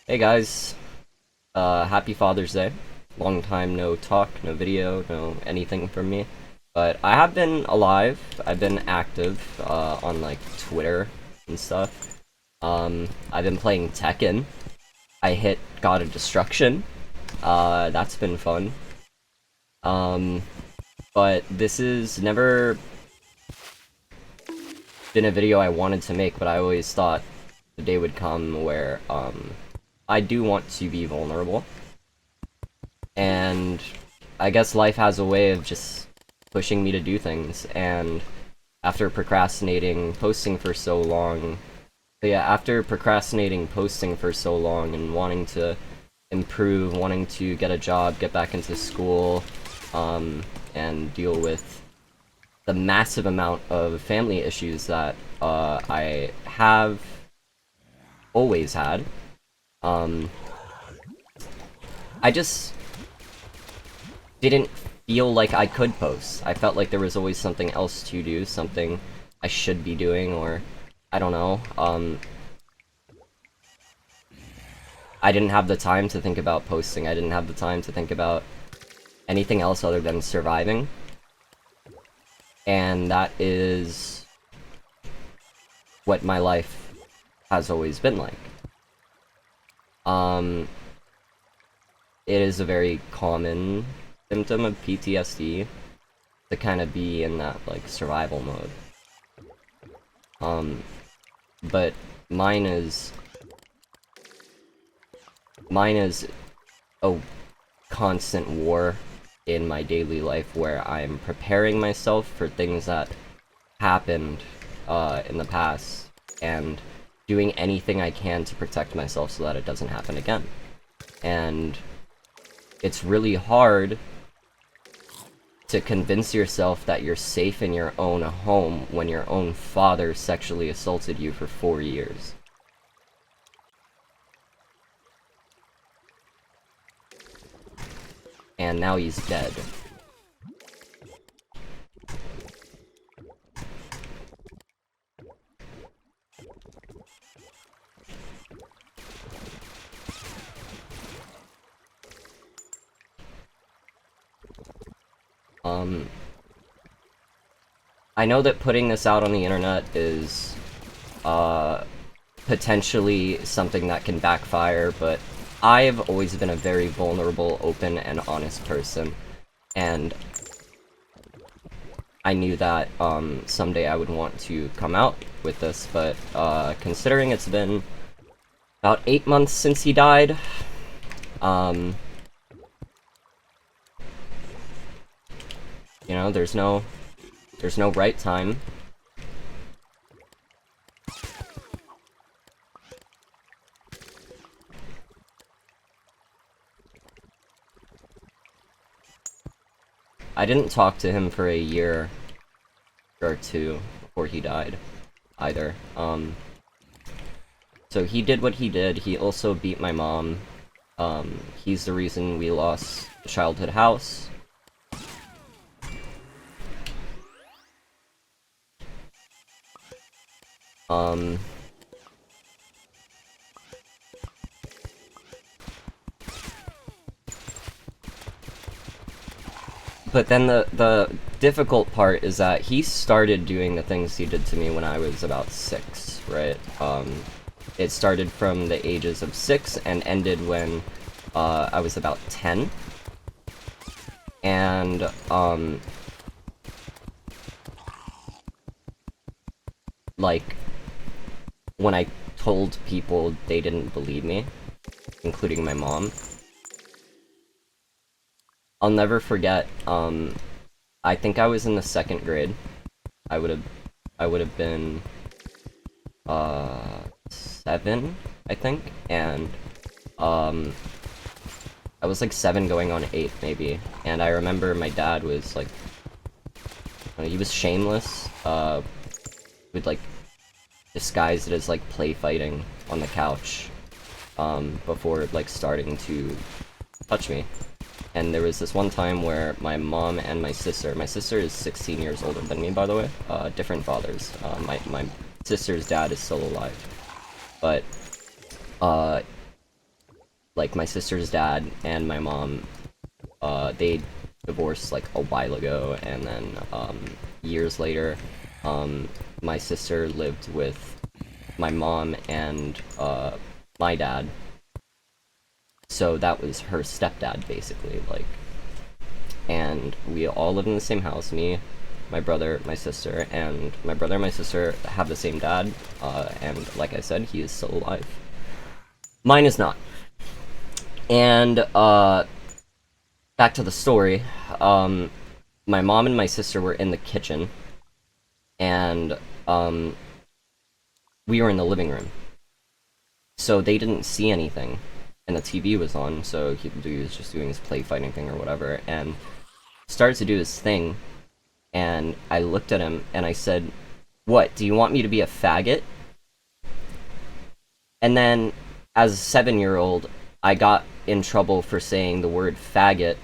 Hey guys, happy Father's Day. Long time no talk, no video, no anything from me. But I have been alive. I've been active on like Twitter and stuff. I've been playing Tekken. I hit God of Destruction. That's been fun. Um, but this has never been a video I wanted to make, but I always thought the day would come where I do want to be vulnerable. And I guess life has a way of just pushing me to do things, and after procrastinating posting for so long, after procrastinating posting for so long and wanting to improve, wanting to get a job, get back into school, and deal with the massive amount of family issues that I have always had, I just didn't feel like I could post. I felt like there was always something else to do, something I should be doing, or I don't know. I didn't have the time to think about posting. I didn't have the time to think about anything else other than surviving. And that is what my life has always been like. It is a very common symptom of PTSD to kind of be in that like survival mode. But mine is a constant war in my daily life where I'm preparing myself for things that happened in the past and doing anything I can to protect myself so that it doesn't happen again. And it's really hard to convince yourself that you're safe in your own home when your own father sexually assaulted you for 4 years. And now he's dead. I know that putting this out on the internet is potentially something that can backfire, but I've always been a very vulnerable, open, and honest person, and I knew that someday I would want to come out with this, but considering it's been about 8 months since he died, you know, there's no right time. I didn't talk to him for a year or two before he died, either. So he did what he did. He also beat my mom. He's the reason we lost the childhood house. But then the difficult part is that he started doing the things he did to me when I was about 6, right? It started from the ages of 6 and ended when I was about 10. And like when I told people, they didn't believe me, including my mom. I'll never forget, I think I was in the 2nd grade. I would have been 7, I think, and I was like 7 going on 8 maybe, and I remember my dad was like, he was shameless, would like disguise it as like play fighting on the couch, before like starting to touch me. And there was this one time where my mom and my sister is 16 years older than me, by the way, different fathers. My sister's dad is still alive, but like my sister's dad and my mom, they divorced like a while ago, and then years later, my sister lived with my mom and my dad. So that was her stepdad, basically, like, and we all lived in the same house. Me, my brother, my sister, and my brother and my sister have the same dad. And like I said, he is still alive. Mine is not. And back to the story. My mom and my sister were in the kitchen, and we were in the living room. So they didn't see anything, and the TV was on. So he was just doing his play fighting thing or whatever, and started to do his thing. And I looked at him and I said, "What? Do you want me to be a faggot?" And then, as a 7-year-old, I got in trouble for saying the word faggot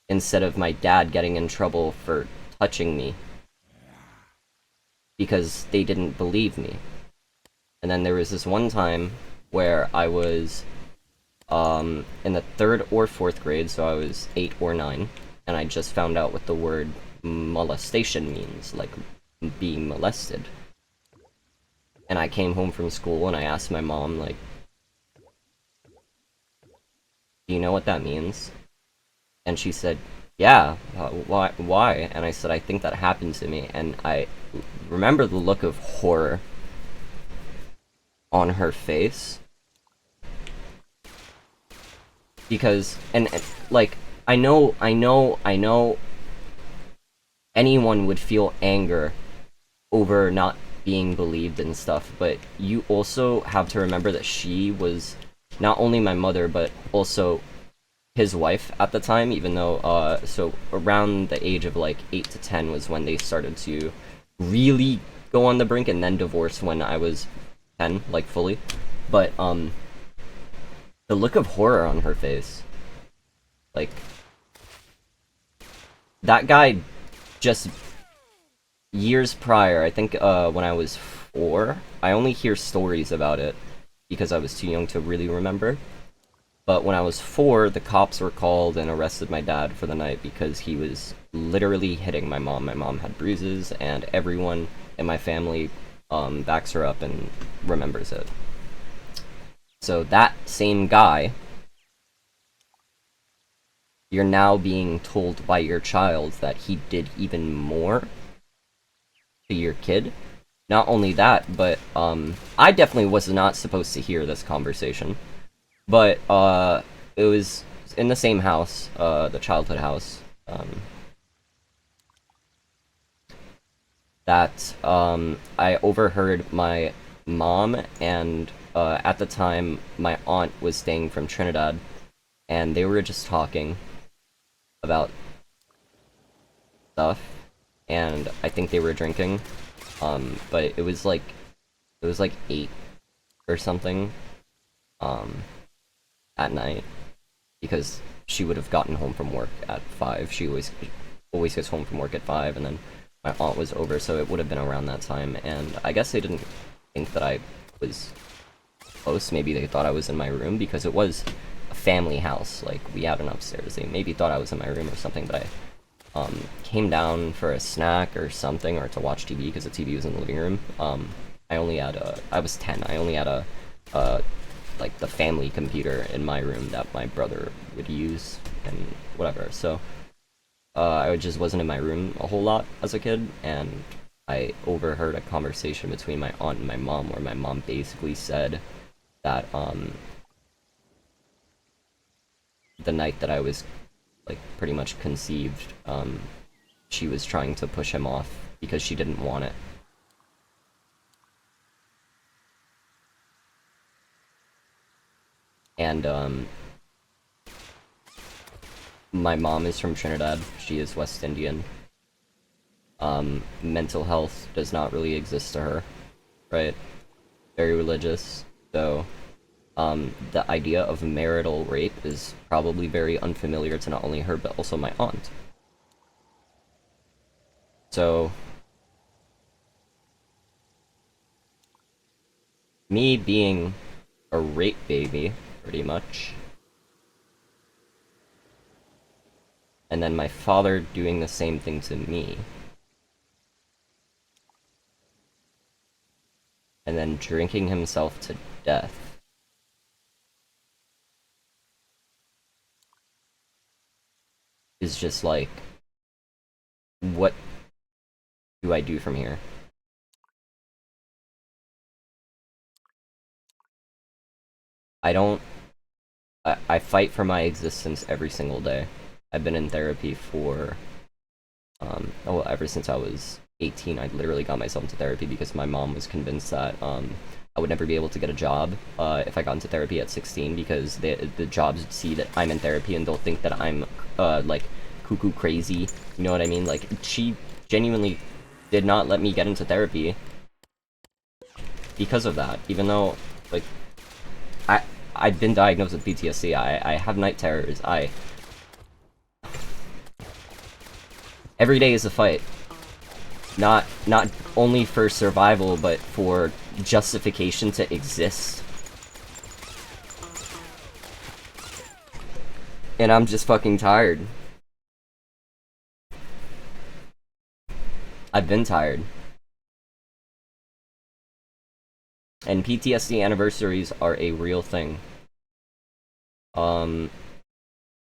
instead of my dad getting in trouble for touching me because they didn't believe me. And then there was this one time where I was in the 3rd or 4th grade, so I was 8 or 9, and I just found out what the word molestation means, like being molested. And I came home from school and I asked my mom, like, "Do you know what that means?" And she said, "Yeah, why?" And I said, "I think that happened to me." And I remember the look of horror on her face. Because, and like, I know anyone would feel anger over not being believed and stuff, but you also have to remember that she was not only my mother, but also his wife at the time, even though, so around the age of like 8 to 10 was when they started to really go on the brink, and then divorce when I was 10, like fully. But, the look of horror on her face, like, that guy just years prior, I think when I was 4, I only hear stories about it because I was too young to really remember. But when I was 4, the cops were called and arrested my dad for the night because he was literally hitting my mom. My mom had bruises, and everyone in my family backs her up and remembers it. So that same guy, you're now being told by your child that he did even more to your kid. Not only that, but I definitely was not supposed to hear this conversation. But it was in the same house, the childhood house, that I overheard my mom and at the time my aunt was staying from Trinidad, and they were just talking about stuff, and I think they were drinking, but it was like 8 or something, at night, because she would have gotten home from work at 5. She always gets home from work at 5, and then my aunt was over, so it would have been around that time. And I guess they didn't think that I was close. Maybe they thought I was in my room because it was a family house. Like, we had an upstairs. They maybe thought I was in my room or something, but I came down for a snack or something, or to watch TV because the TV was in the living room. I was 10. I only had a like the family computer in my room that my brother would use and whatever. So I just wasn't in my room a whole lot as a kid, and I overheard a conversation between my aunt and my mom where my mom basically said that the night that I was like pretty much conceived, she was trying to push him off because she didn't want it. And my mom is from Trinidad. She is West Indian. Mental health does not really exist to her, right? Very religious. So, the idea of marital rape is probably very unfamiliar to not only her, but also my aunt. So, me being a rape baby, pretty much. And then my father doing the same thing to me. And then drinking himself to death. Is just like, what do I do from here? I don't... I fight for my existence every single day. I've been in therapy for... ever since I was 18, I literally got myself into therapy because my mom was convinced that, I would never be able to get a job, if I got into therapy at 16, because the jobs would see that I'm in therapy and they'll think that I'm, like, cuckoo crazy, you know what I mean? Like, she genuinely did not let me get into therapy because of that, even though, like, I've been diagnosed with PTSD, I have night terrors, every day is a fight. Not only for survival, but for justification to exist. And I'm just fucking tired. I've been tired. And PTSD anniversaries are a real thing.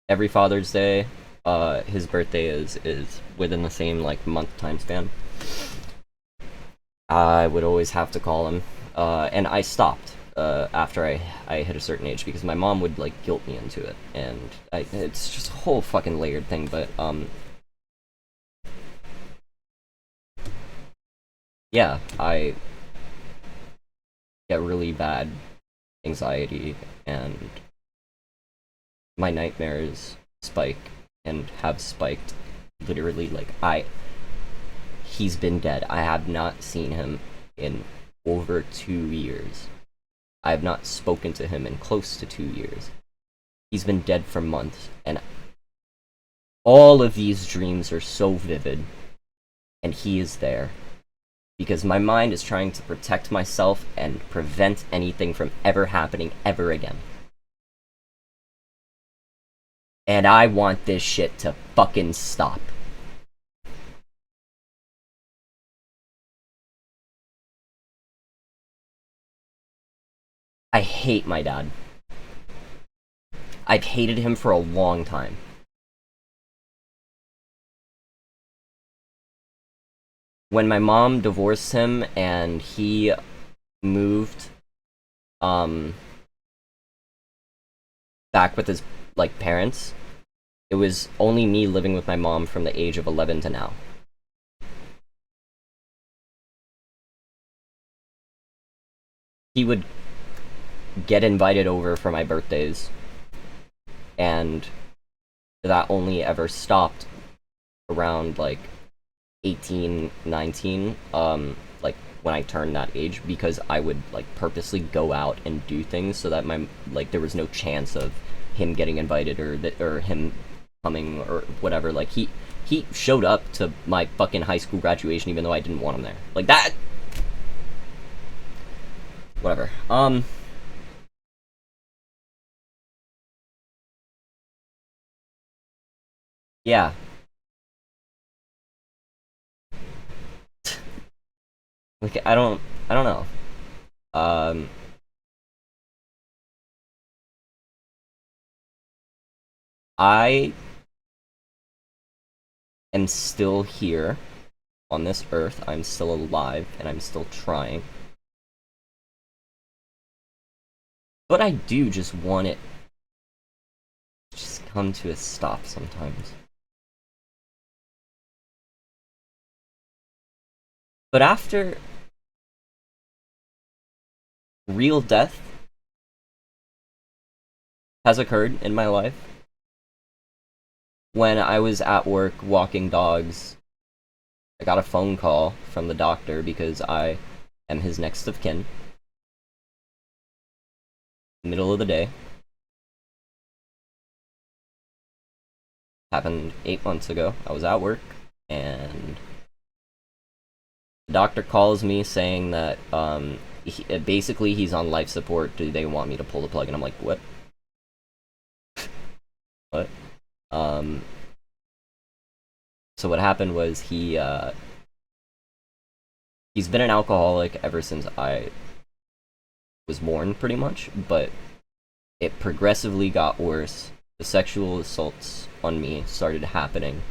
Every Father's Day, his birthday is within the same, like, month time span. I would always have to call him, and I stopped after I hit a certain age because my mom would, like, guilt me into it, and it's just a whole fucking layered thing. But yeah, I get really bad anxiety, and my nightmares spike and have spiked literally. Like, he's been dead. I have not seen him in over 2 years. I have not spoken to him in close to 2 years. He's been dead for months, and all of these dreams are so vivid, and he is there. Because my mind is trying to protect myself and prevent anything from ever happening ever again. And I want this shit to fucking stop. I hate my dad. I've hated him for a long time. When my mom divorced him and he moved, back with his, like, parents, it was only me living with my mom from the age of 11 to now. He would get invited over for my birthdays, and that only ever stopped around, like, 18, 19, like, when I turned that age, because I would, like, purposely go out and do things so that there was no chance of him getting invited or him coming or whatever. Like, he showed up to my fucking high school graduation even though I didn't want him there. Like, that... Whatever. Yeah. Like, I don't know. I am still here on this earth. I'm still alive, and I'm still trying. But I do just want it to just come to a stop sometimes. But after real death has occurred in my life, when I was at work walking dogs, I got a phone call from the doctor because I am his next of kin. Middle of the day. Happened 8 months ago. I was at work, and the doctor calls me saying that, basically he's on life support. Do they want me to pull the plug? And I'm like, what? But so what happened was he's been an alcoholic ever since I was born, pretty much, but it progressively got worse. The sexual assaults on me started happening,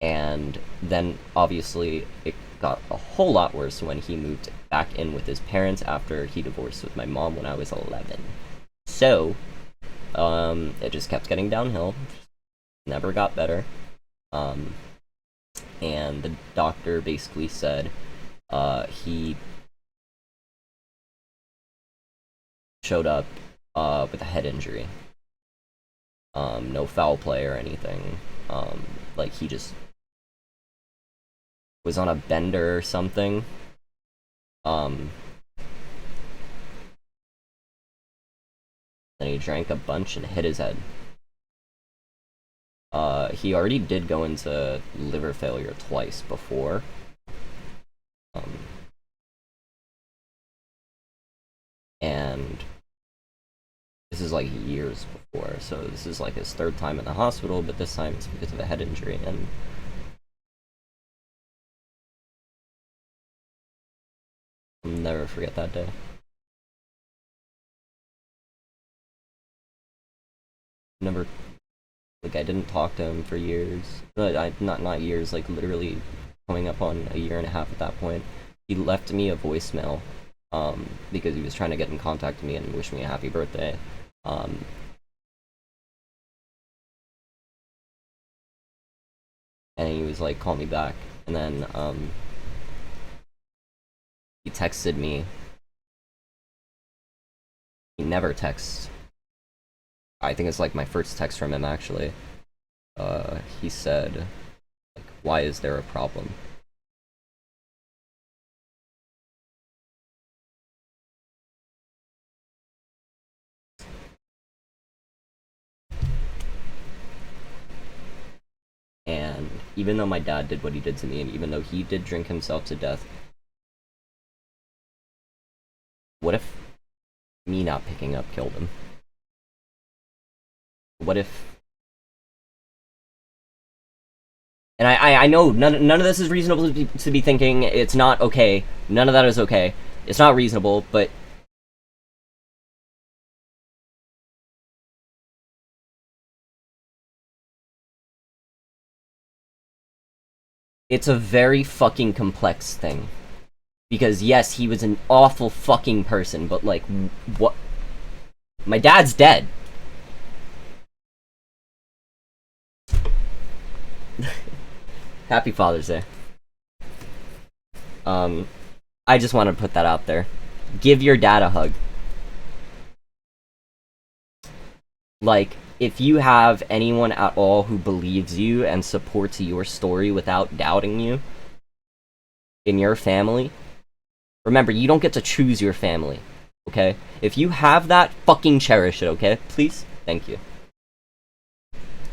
and then obviously it got a whole lot worse when he moved back in with his parents after he divorced with my mom when I was 11. So, it just kept getting downhill, never got better. And the doctor basically said he showed up with a head injury. No foul play or anything. Like he just was on a bender or something. Then he drank a bunch and hit his head. He already did go into liver failure twice before. And this is like years before, so this is like his third time in the hospital, but this time it's because of a head injury, and I'll never forget that day. Never, like, I didn't talk to him for years. Not years, like literally coming up on a year and a half at that point. He left me a voicemail, because he was trying to get in contact with me and wish me a happy birthday. And he was like, call me back. And then, he texted me. He never texts. I think it's like my first text from him, actually. He said, like, why is there a problem? And even though my dad did what he did to me, and even though he did drink himself to death, what if me not picking up killed him? What if... And I know none of this is reasonable to be thinking. It's not okay. None of that is okay. It's not reasonable, but... It's a very fucking complex thing. Because yes, he was an awful fucking person, but like, what? My dad's dead. Happy Father's Day. I just want to put that out there. Give your dad a hug. Like, if you have anyone at all who believes you and supports your story without doubting you in your family, remember, you don't get to choose your family, okay? If you have that, fucking cherish it, okay? Please? Thank you.